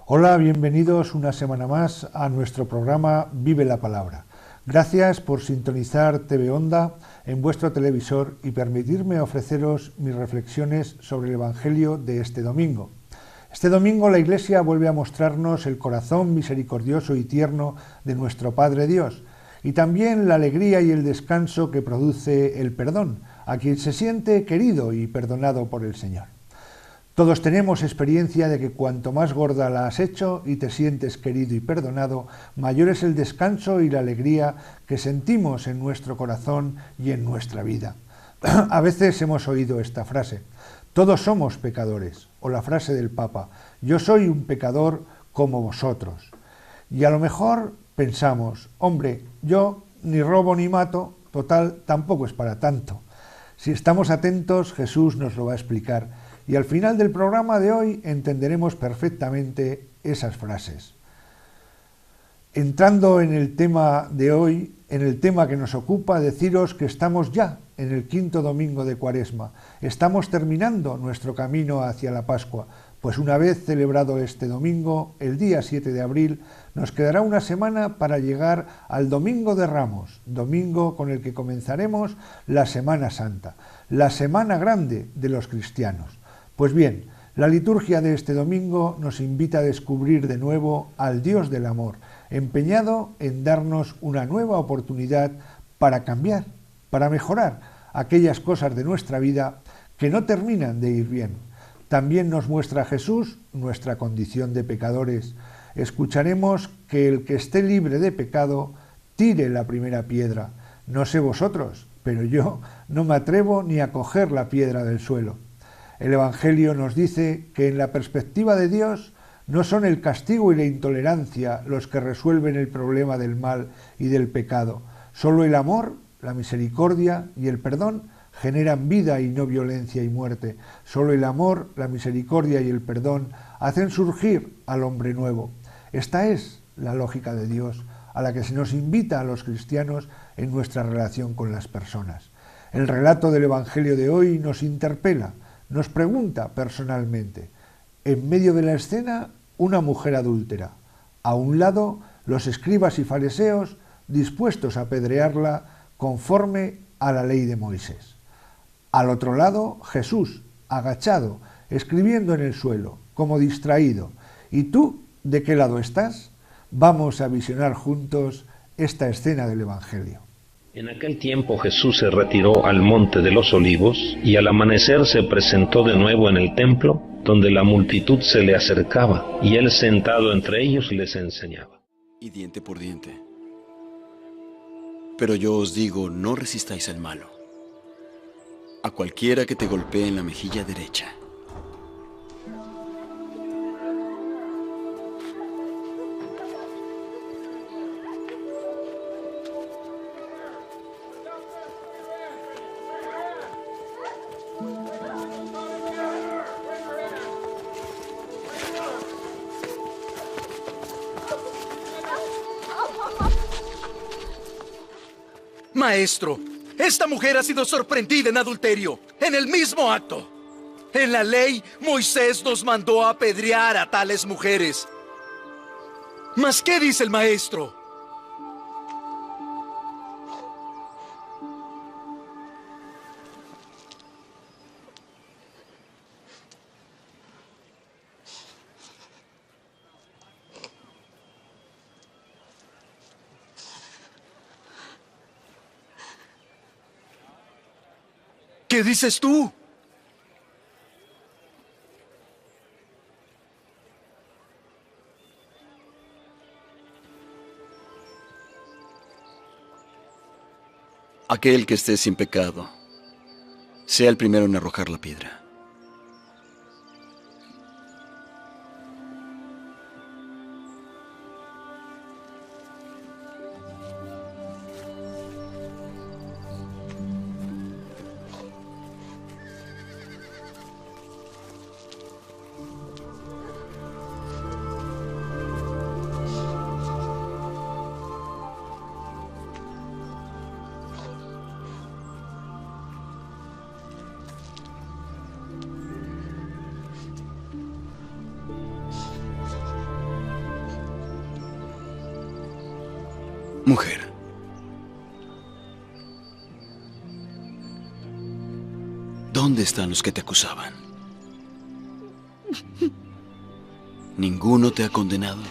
Hola, bienvenidos una semana más a nuestro programa Vive la Palabra. Gracias por sintonizar TV Onda en vuestro televisor y permitirme ofreceros mis reflexiones sobre el Evangelio de este domingo. Este domingo la Iglesia vuelve a mostrarnos el corazón misericordioso y tierno de nuestro Padre Dios y también la alegría y el descanso que produce el perdón a quien se siente querido y perdonado por el Señor. Todos tenemos experiencia de que cuanto más gorda la has hecho y te sientes querido y perdonado, mayor es el descanso y la alegría que sentimos en nuestro corazón y en nuestra vida. A veces hemos oído esta frase: todos somos pecadores, o la frase del Papa: yo soy un pecador como vosotros. Y a lo mejor pensamos: hombre, yo ni robo ni mato, total, tampoco es para tanto. Si estamos atentos, Jesús nos lo va a explicar. Y al final del programa de hoy entenderemos perfectamente esas frases. Entrando en el tema de hoy, en el tema que nos ocupa, deciros que estamos ya en el quinto domingo de Cuaresma. Estamos terminando nuestro camino hacia la Pascua, pues una vez celebrado este domingo, el día 7 de abril, nos quedará una semana para llegar al Domingo de Ramos, domingo con el que comenzaremos la Semana Santa, la semana grande de los cristianos. Pues bien, la liturgia de este domingo nos invita a descubrir de nuevo al Dios del amor, empeñado en darnos una nueva oportunidad para cambiar, para mejorar aquellas cosas de nuestra vida que no terminan de ir bien. También nos muestra Jesús nuestra condición de pecadores. Escucharemos que el que esté libre de pecado tire la primera piedra. No sé vosotros, pero yo no me atrevo ni a coger la piedra del suelo. El Evangelio nos dice que en la perspectiva de Dios no son el castigo y la intolerancia los que resuelven el problema del mal y del pecado. Solo el amor, la misericordia y el perdón generan vida y no violencia y muerte. Solo el amor, la misericordia y el perdón hacen surgir al hombre nuevo. Esta es la lógica de Dios a la que se nos invita a los cristianos en nuestra relación con las personas. El relato del Evangelio de hoy nos interpela, nos pregunta personalmente. En medio de la escena, una mujer adúltera. A un lado, los escribas y fariseos dispuestos a apedrearla conforme a la ley de Moisés. Al otro lado, Jesús, agachado, escribiendo en el suelo, como distraído. ¿Y tú, de qué lado estás? Vamos a visionar juntos esta escena del Evangelio. En aquel tiempo Jesús se retiró al monte de los Olivos y al amanecer se presentó de nuevo en el templo, donde la multitud se le acercaba y él sentado entre ellos les enseñaba. Y diente por diente. Pero yo os digo, no resistáis al malo. A cualquiera que te golpee en la mejilla derecha. Maestro, esta mujer ha sido sorprendida en adulterio, en el mismo acto. En la ley, Moisés nos mandó a apedrear a tales mujeres. ¿Mas qué dice el maestro? ¿Qué dices tú? Aquel que esté sin pecado, sea el primero en arrojar la piedra. Mujer, ¿dónde están los que te acusaban? ¿Ninguno te ha condenado?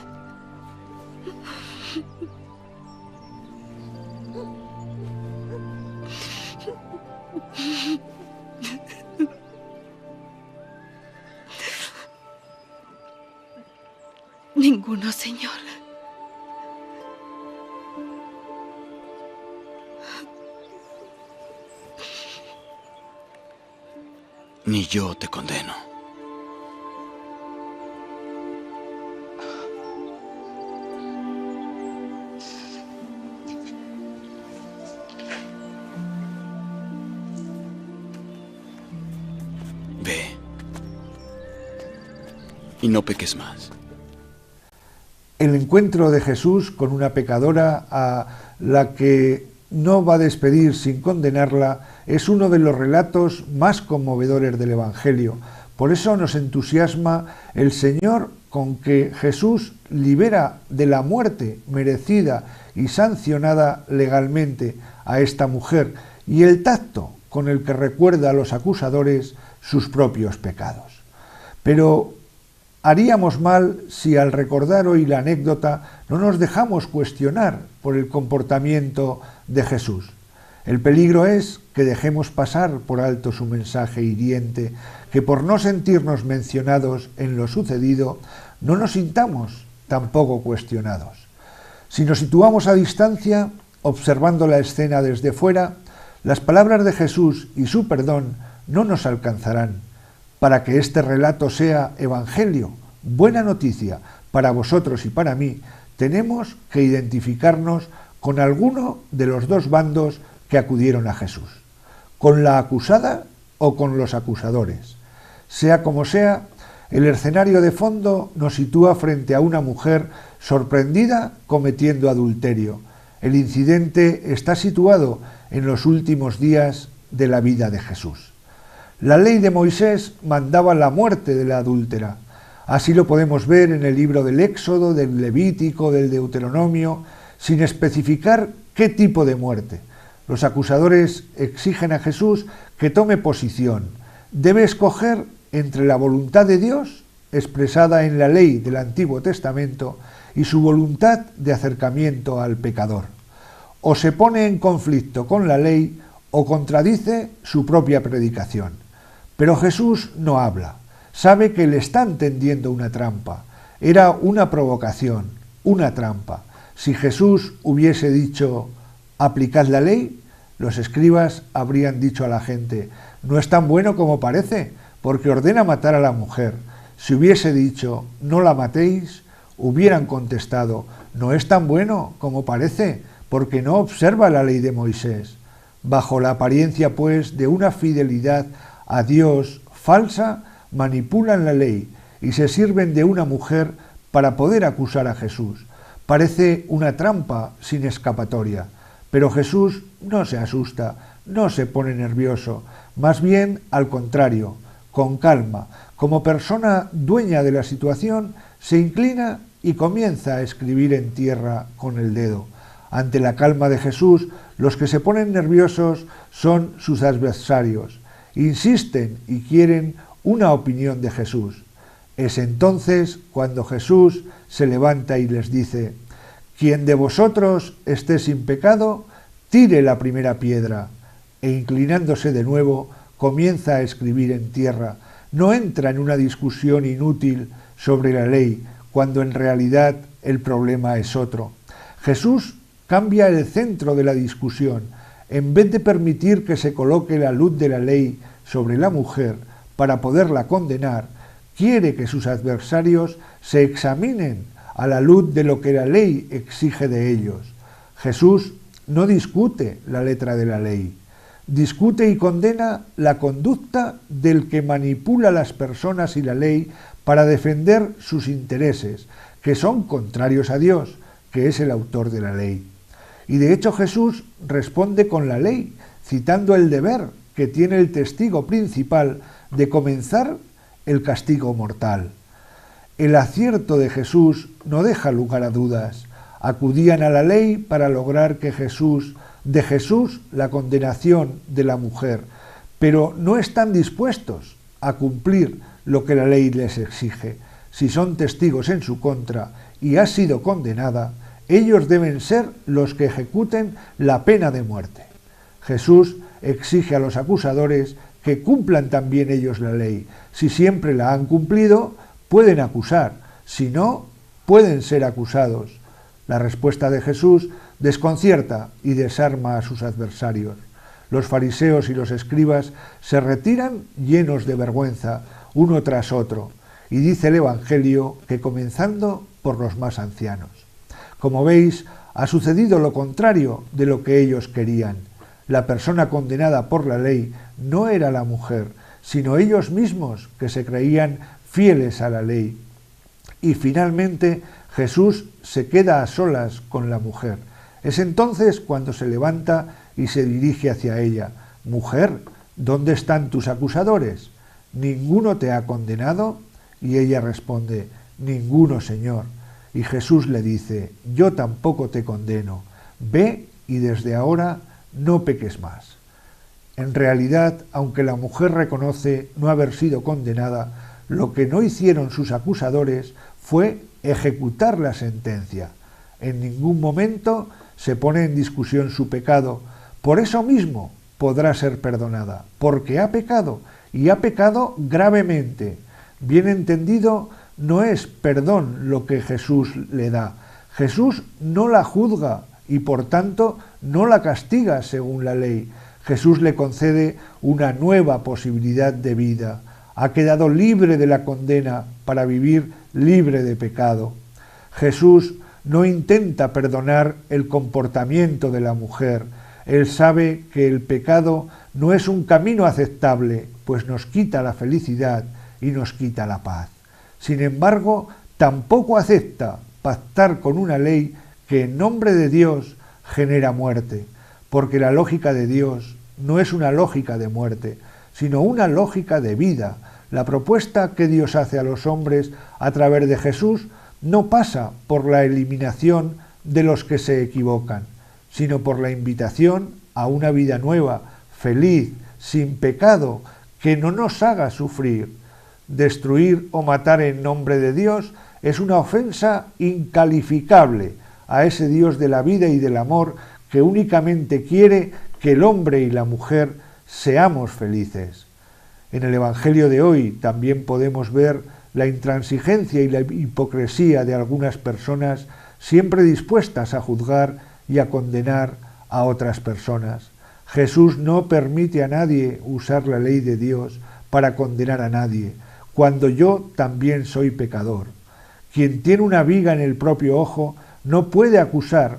Ninguno, Señor. Ni yo te condeno. Ve y no peques más. El encuentro de Jesús con una pecadora a la que no va a despedir sin condenarla es uno de los relatos más conmovedores del Evangelio. Por eso nos entusiasma el Señor con que Jesús libera de la muerte merecida y sancionada legalmente a esta mujer y el tacto con el que recuerda a los acusadores sus propios pecados. Pero haríamos mal si al recordar hoy la anécdota no nos dejamos cuestionar por el comportamiento de Jesús. El peligro es que dejemos pasar por alto su mensaje hiriente, que por no sentirnos mencionados en lo sucedido, no nos sintamos tampoco cuestionados. Si nos situamos a distancia, observando la escena desde fuera, las palabras de Jesús y su perdón no nos alcanzarán. Para que este relato sea evangelio, buena noticia para vosotros y para mí, tenemos que identificarnos con alguno de los dos bandos que acudieron a Jesús, con la acusada o con los acusadores. Sea como sea, el escenario de fondo nos sitúa frente a una mujer sorprendida cometiendo adulterio. El incidente está situado en los últimos días de la vida de Jesús. La ley de Moisés mandaba la muerte de la adúltera. Así lo podemos ver en el libro del Éxodo, del Levítico, del Deuteronomio, sin especificar qué tipo de muerte. Los acusadores exigen a Jesús que tome posición. Debe escoger entre la voluntad de Dios, expresada en la ley del Antiguo Testamento, y su voluntad de acercamiento al pecador. O se pone en conflicto con la ley o contradice su propia predicación. Pero Jesús no habla. Sabe que le están tendiendo una trampa. Era una provocación, una trampa. Si Jesús hubiese dicho, aplicad la ley, los escribas habrían dicho a la gente, no es tan bueno como parece, porque ordena matar a la mujer. Si hubiese dicho, no la matéis, hubieran contestado, no es tan bueno como parece, porque no observa la ley de Moisés. Bajo la apariencia, pues, de una fidelidad a Dios falsa, manipulan la ley y se sirven de una mujer para poder acusar a Jesús. Parece una trampa sin escapatoria, pero Jesús no se asusta, no se pone nervioso, más bien al contrario, con calma, como persona dueña de la situación, se inclina y comienza a escribir en tierra con el dedo. Ante la calma de Jesús, los que se ponen nerviosos son sus adversarios. Insisten y quieren una opinión de Jesús. Es entonces cuando Jesús se levanta y les dice, quien de vosotros esté sin pecado, tire la primera piedra. E inclinándose de nuevo, comienza a escribir en tierra. No entra en una discusión inútil sobre la ley, cuando en realidad el problema es otro. Jesús cambia el centro de la discusión. En vez de permitir que se coloque la luz de la ley sobre la mujer para poderla condenar, quiere que sus adversarios se examinen a la luz de lo que la ley exige de ellos. Jesús no discute la letra de la ley, discute y condena la conducta del que manipula las personas y la ley para defender sus intereses, que son contrarios a Dios, que es el autor de la ley. Y de hecho Jesús responde con la ley, citando el deber que tiene el testigo principal de comenzar el castigo mortal. El acierto de Jesús no deja lugar a dudas. Acudían a la ley para lograr que de Jesús la condenación de la mujer, pero no están dispuestos a cumplir lo que la ley les exige. Si son testigos en su contra y ha sido condenada, ellos deben ser los que ejecuten la pena de muerte. Jesús exige a los acusadores que cumplan también ellos la ley. Si siempre la han cumplido, pueden acusar, si no, pueden ser acusados. La respuesta de Jesús desconcierta y desarma a sus adversarios. Los fariseos y los escribas se retiran llenos de vergüenza, uno tras otro, y dice el Evangelio que comenzando por los más ancianos. Como veis, ha sucedido lo contrario de lo que ellos querían. La persona condenada por la ley no era la mujer, sino ellos mismos que se creían fieles a la ley. Y finalmente Jesús se queda a solas con la mujer. Es entonces cuando se levanta y se dirige hacia ella. Mujer, ¿dónde están tus acusadores? ¿Ninguno te ha condenado? Y ella responde, ninguno, Señor. Y Jesús le dice, yo tampoco te condeno. Ve y desde ahora no peques más. En realidad, aunque la mujer reconoce no haber sido condenada, lo que no hicieron sus acusadores fue ejecutar la sentencia. En ningún momento se pone en discusión su pecado. Por eso mismo podrá ser perdonada, porque ha pecado, y ha pecado gravemente. Bien entendido, no es perdón lo que Jesús le da. Jesús no la juzga y por tanto no la castiga según la ley. Jesús le concede una nueva posibilidad de vida. Ha quedado libre de la condena para vivir libre de pecado. Jesús no intenta perdonar el comportamiento de la mujer. Él sabe que el pecado no es un camino aceptable, pues nos quita la felicidad y nos quita la paz. Sin embargo, tampoco acepta pactar con una ley que en nombre de Dios genera muerte, porque la lógica de Dios no es una lógica de muerte, sino una lógica de vida. La propuesta que Dios hace a los hombres a través de Jesús no pasa por la eliminación de los que se equivocan, sino por la invitación a una vida nueva, feliz, sin pecado, que no nos haga sufrir. Destruir o matar en nombre de Dios es una ofensa incalificable a ese Dios de la vida y del amor que únicamente quiere que el hombre y la mujer seamos felices. En el Evangelio de hoy también podemos ver la intransigencia y la hipocresía de algunas personas siempre dispuestas a juzgar y a condenar a otras personas. Jesús no permite a nadie usar la ley de Dios para condenar a nadie, cuando yo también soy pecador. Quien tiene una viga en el propio ojo no puede acusar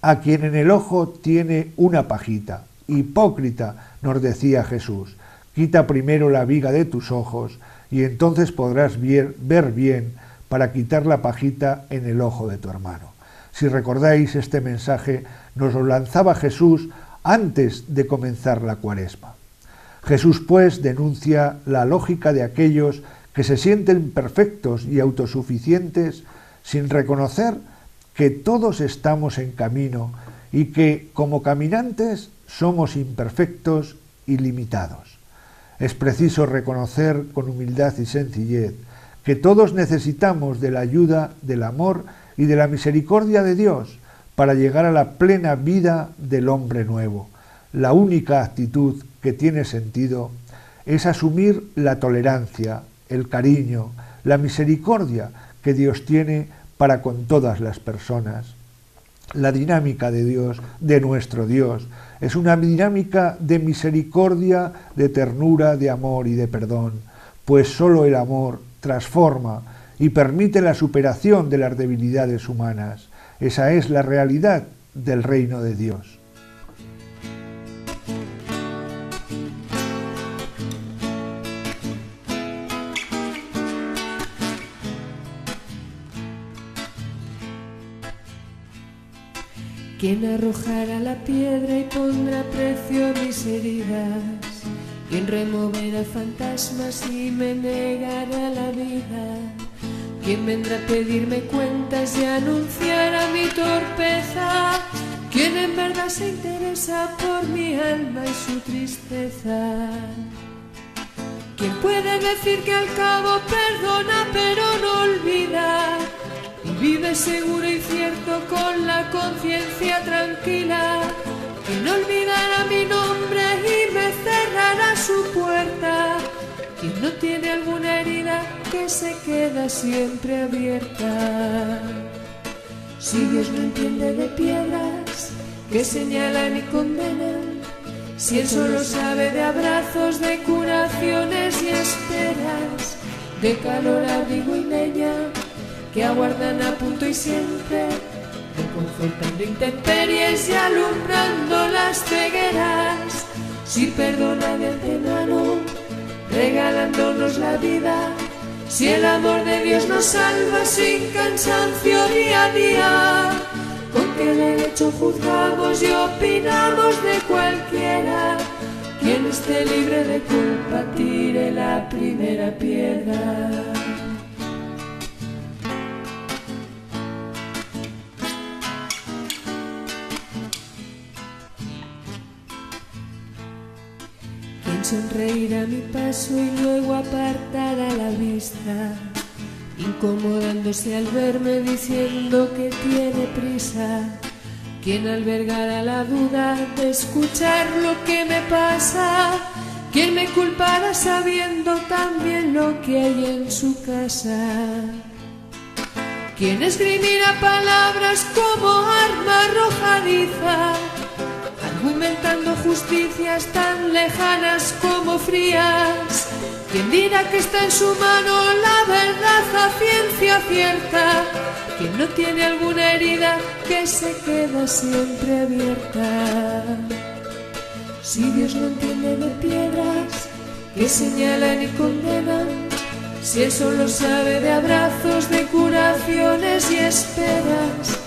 a quien en el ojo tiene una pajita. Hipócrita, nos decía Jesús, quita primero la viga de tus ojos y entonces podrás ver bien para quitar la pajita en el ojo de tu hermano. Si recordáis, este mensaje nos lo lanzaba Jesús antes de comenzar la Cuaresma. Jesús, pues, denuncia la lógica de aquellos que se sienten perfectos y autosuficientes sin reconocer que todos estamos en camino y que, como caminantes, somos imperfectos y limitados. Es preciso reconocer con humildad y sencillez que todos necesitamos de la ayuda, del amor y de la misericordia de Dios para llegar a la plena vida del hombre nuevo. La única actitud que tiene sentido es asumir la tolerancia, el cariño, la misericordia que Dios tiene para con todas las personas. La dinámica de Dios, de nuestro Dios, es una dinámica de misericordia, de ternura, de amor y de perdón, pues solo el amor transforma y permite la superación de las debilidades humanas. Esa es la realidad del reino de Dios. ¿Quién arrojará la piedra y pondrá precio a mis heridas? ¿Quién removerá fantasmas y me negará la vida? ¿Quién vendrá a pedirme cuentas y anunciará mi torpeza? ¿Quién en verdad se interesa por mi alma y su tristeza? ¿Quién puede decir que al cabo perdona pero no olvida? Y vive seguro y cierto con la conciencia tranquila. ¿Quién olvidará mi nombre y me cerrará su puerta? ¿Quién no tiene alguna herida que se queda siempre abierta? Si Dios no entiende de piedras que señalan y condenan, si Él solo sabe de abrazos, de curaciones y esperas, de calor, abrigo y leña que aguardan a punto y siempre, reconfortando intemperies y alumbrando las cegueras, si perdona de antemano, regalándonos la vida, si el amor de Dios nos salva sin cansancio día a día, ¿con qué derecho juzgamos y opinamos de cualquiera? Quien esté libre de culpa tire la primera piedra. Sonreír a mi paso y luego apartará la vista, incomodándose al verme diciendo que tiene prisa. ¿Quién albergará la duda de escuchar lo que me pasa? ¿Quién me culpará sabiendo también lo que hay en su casa? ¿Quién escribirá palabras como arma arrojadiza, argumentando justicias tan lejanas como frías? ¿Quién dirá que está en su mano la verdad a ciencia cierta? ¿Quién no tiene alguna herida que se queda siempre abierta? Si Dios no entiende de piedras que señalan y condenan, si Él solo sabe de abrazos, de curaciones y esperas,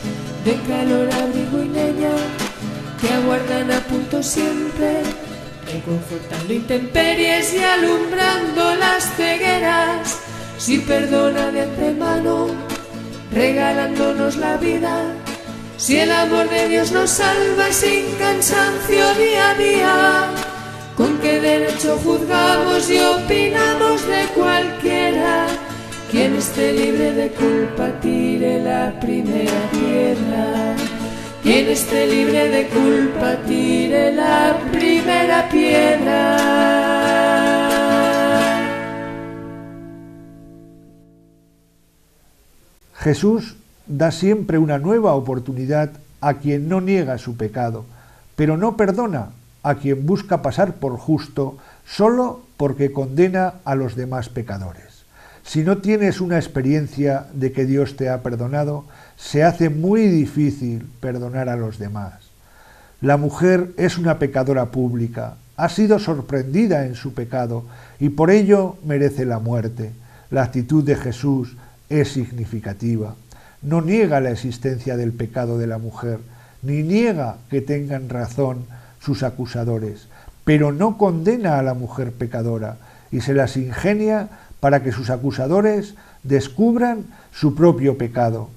de calor, abrigo y leña que aguardan a punto siempre, reconfortando intemperies y alumbrando las cegueras, si perdona de antemano, regalándonos la vida, si el amor de Dios nos salva sin cansancio día a día, ¿con qué derecho juzgamos y opinamos de cualquiera? Quien esté libre de culpa tire la primera piedra. Quien esté libre de culpa tire la primera piedra. Jesús da siempre una nueva oportunidad a quien no niega su pecado, pero no perdona a quien busca pasar por justo solo porque condena a los demás pecadores. Si no tienes una experiencia de que Dios te ha perdonado, se hace muy difícil perdonar a los demás. La mujer es una pecadora pública, ha sido sorprendida en su pecado y por ello merece la muerte. La actitud de Jesús es significativa. No niega la existencia del pecado de la mujer, ni niega que tengan razón sus acusadores, pero no condena a la mujer pecadora y se las ingenia para que sus acusadores descubran su propio pecado.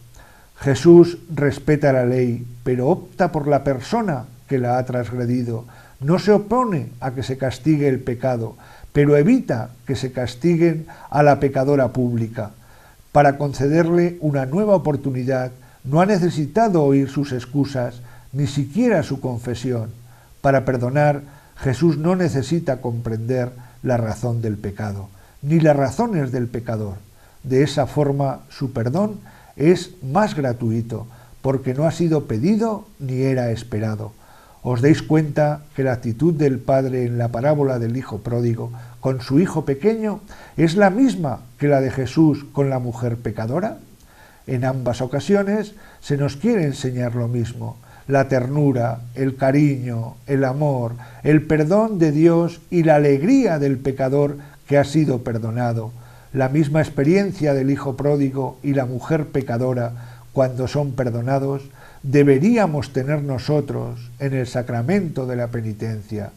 Jesús respeta la ley, pero opta por la persona que la ha transgredido. No se opone a que se castigue el pecado, pero evita que se castiguen a la pecadora pública. Para concederle una nueva oportunidad, no ha necesitado oír sus excusas, ni siquiera su confesión. Para perdonar, Jesús no necesita comprender la razón del pecado, ni las razones del pecador. De esa forma, su perdón es más gratuito, porque no ha sido pedido ni era esperado. ¿Os dais cuenta que la actitud del padre en la parábola del hijo pródigo con su hijo pequeño es la misma que la de Jesús con la mujer pecadora? En ambas ocasiones se nos quiere enseñar lo mismo: la ternura, el cariño, el amor, el perdón de Dios y la alegría del pecador que ha sido perdonado. La misma experiencia del hijo pródigo y la mujer pecadora cuando son perdonados deberíamos tener nosotros en el sacramento de la penitencia.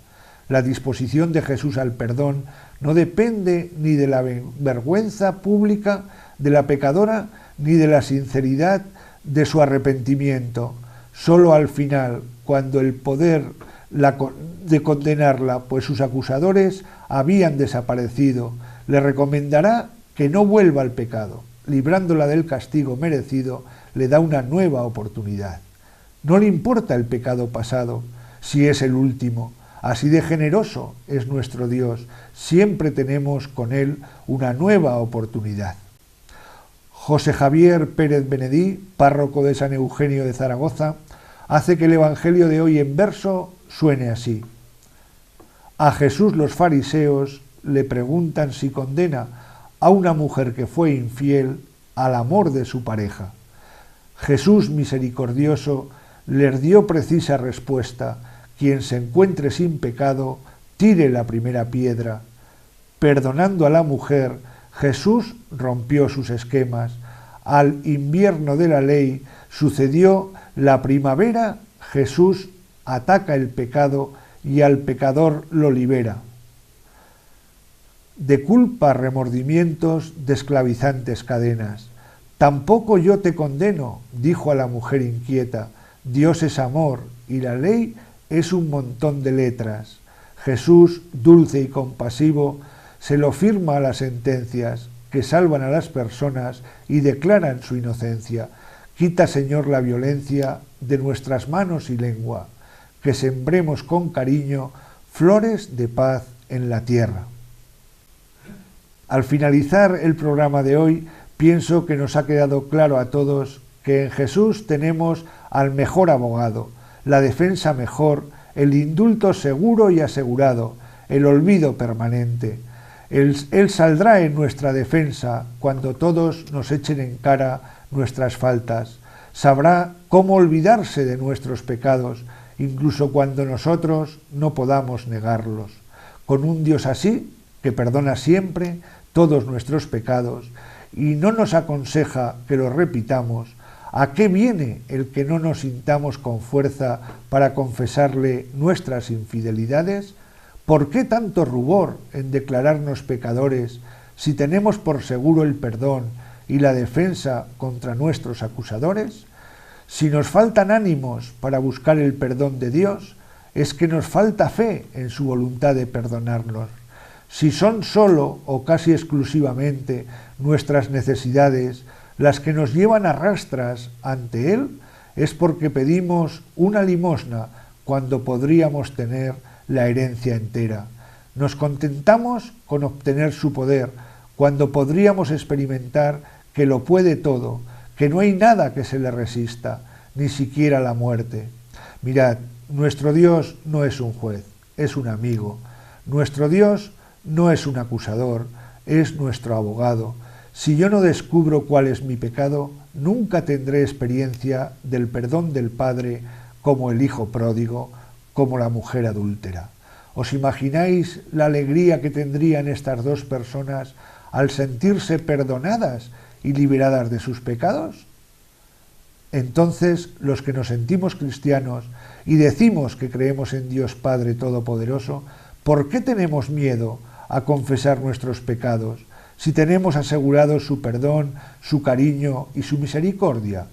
La disposición de Jesús al perdón no depende ni de la vergüenza pública de la pecadora ni de la sinceridad de su arrepentimiento. Solo al final, cuando el poder de condenarla, pues sus acusadores habían desaparecido, le recomendará que no vuelva al pecado. Librándola del castigo merecido, le da una nueva oportunidad. No le importa el pecado pasado, si es el último. Así de generoso es nuestro Dios. Siempre tenemos con Él una nueva oportunidad. José Javier Pérez Benedí, párroco de San Eugenio de Zaragoza, hace que el Evangelio de hoy en verso suene así. A Jesús los fariseos le preguntan si condena a una mujer que fue infiel al amor de su pareja. Jesús misericordioso les dio precisa respuesta: quien se encuentre sin pecado, tire la primera piedra. Perdonando a la mujer, Jesús rompió sus esquemas. Al invierno de la ley sucedió la primavera. Jesús ataca el pecado y al pecador lo libera de culpa, remordimientos, de esclavizantes cadenas. Tampoco yo te condeno, dijo a la mujer inquieta. Dios es amor y la ley es un montón de letras. Jesús, dulce y compasivo, se lo firma a las sentencias que salvan a las personas y declaran su inocencia. Quita, Señor, la violencia de nuestras manos y lengua, que sembremos con cariño flores de paz en la tierra. Al finalizar el programa de hoy, pienso que nos ha quedado claro a todos que en Jesús tenemos al mejor abogado, la defensa mejor, el indulto seguro y asegurado, el olvido permanente. Él saldrá en nuestra defensa cuando todos nos echen en cara nuestras faltas. Sabrá cómo olvidarse de nuestros pecados, incluso cuando nosotros no podamos negarlos. Con un Dios así, que perdona siempre todos nuestros pecados y no nos aconseja que los repitamos, ¿a qué viene el que no nos sintamos con fuerza para confesarle nuestras infidelidades? ¿Por qué tanto rubor en declararnos pecadores si tenemos por seguro el perdón y la defensa contra nuestros acusadores? Si nos faltan ánimos para buscar el perdón de Dios, es que nos falta fe en su voluntad de perdonarnos. Si son solo o casi exclusivamente nuestras necesidades las que nos llevan a rastras ante Él, es porque pedimos una limosna cuando podríamos tener la herencia entera. Nos contentamos con obtener su poder cuando podríamos experimentar que lo puede todo, que no hay nada que se le resista, ni siquiera la muerte. Mirad, nuestro Dios no es un juez, es un amigo. Nuestro Dios no es un acusador, es nuestro abogado. Si yo no descubro cuál es mi pecado, nunca tendré experiencia del perdón del Padre como el hijo pródigo, como la mujer adúltera. ¿Os imagináis la alegría que tendrían estas dos personas al sentirse perdonadas y liberadas de sus pecados? Entonces, los que nos sentimos cristianos y decimos que creemos en Dios Padre Todopoderoso, ¿por qué tenemos miedo a confesar nuestros pecados si tenemos asegurado su perdón, su cariño y su misericordia?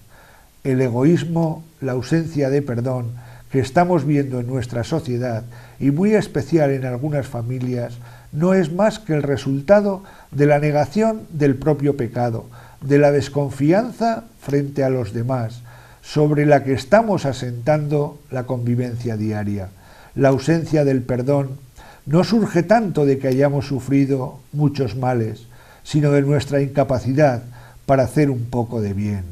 El egoísmo, la ausencia de perdón que estamos viendo en nuestra sociedad y muy especial en algunas familias no es más que el resultado de la negación del propio pecado, de la desconfianza frente a los demás, sobre la que estamos asentando la convivencia diaria. La ausencia del perdón no surge tanto de que hayamos sufrido muchos males, sino de nuestra incapacidad para hacer un poco de bien.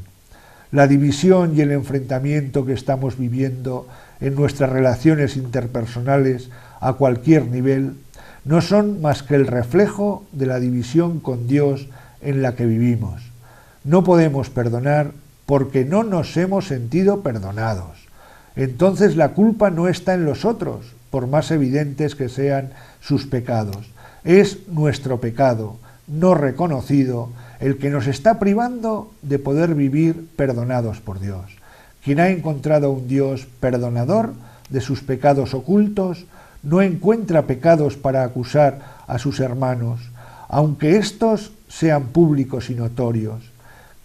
La división y el enfrentamiento que estamos viviendo en nuestras relaciones interpersonales a cualquier nivel no son más que el reflejo de la división con Dios en la que vivimos. No podemos perdonar porque no nos hemos sentido perdonados. Entonces la culpa no está en los otros, por más evidentes que sean sus pecados. Es nuestro pecado, no reconocido, el que nos está privando de poder vivir perdonados por Dios. Quien ha encontrado un Dios perdonador de sus pecados ocultos, no encuentra pecados para acusar a sus hermanos. aunque estos sean públicos y notorios.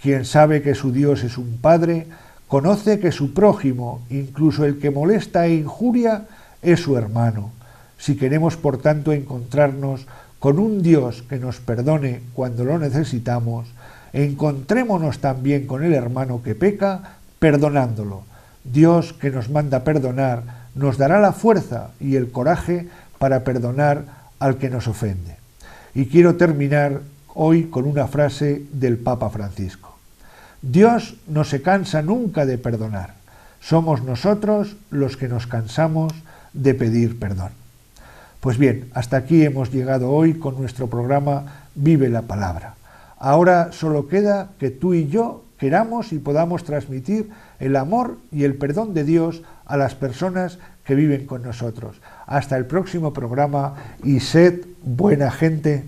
Quien sabe que su Dios es un Padre, conoce que su prójimo, incluso el que molesta e injuria, es su hermano. Si queremos, por tanto, encontrarnos con un Dios que nos perdone cuando lo necesitamos, encontrémonos también con el hermano que peca, perdonándolo. Dios, que nos manda perdonar, nos dará la fuerza y el coraje para perdonar al que nos ofende. Y quiero terminar hoy con una frase del Papa Francisco. Dios no se cansa nunca de perdonar. Somos nosotros los que nos cansamos de pedir perdón. Pues bien, hasta aquí hemos llegado hoy con nuestro programa Vive la Palabra. Ahora solo queda que tú y yo queramos y podamos transmitir el amor y el perdón de Dios a las personas que viven con nosotros. Hasta el próximo programa y sed buena gente.